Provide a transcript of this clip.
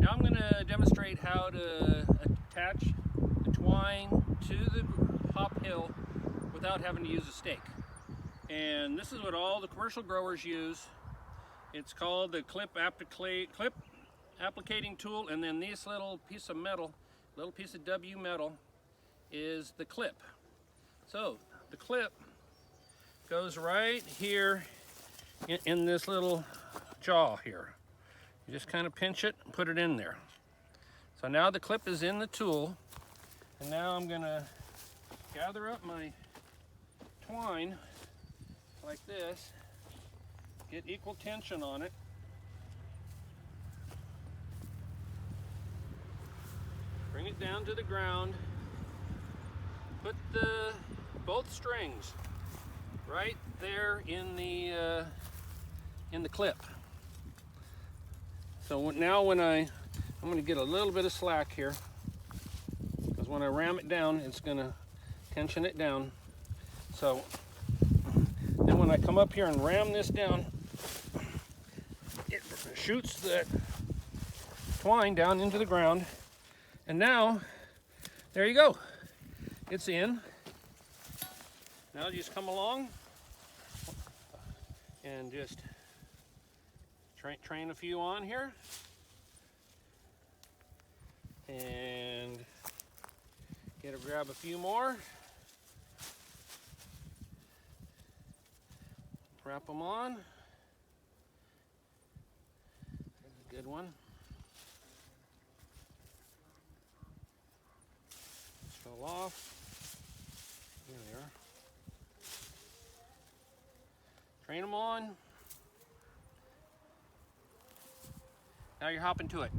Now I'm going to demonstrate how to attach the twine to the hop hill without having to use a stake. And this is what all the commercial growers use. It's called the clip applicating tool, and then this little piece of metal, little piece of W metal, is the clip. So the clip goes right here in this little jaw here. You just kind of pinch it and put it in there. So now the clip is in the tool, and now I'm gonna gather up my twine like this, get equal tension on it, bring it down to the ground, put both strings right there in the clip. So now I'm going to get a little bit of slack here, because when I ram it down, it's going to tension it down. So then when I come up here and ram this down, it shoots that twine down into the ground. And now, there you go. It's in. Now you just come along and just train a few on here, and grab a few more, wrap them on. There's a good one. Just fell off. Here they are. Train them on. Now you're hopping to it.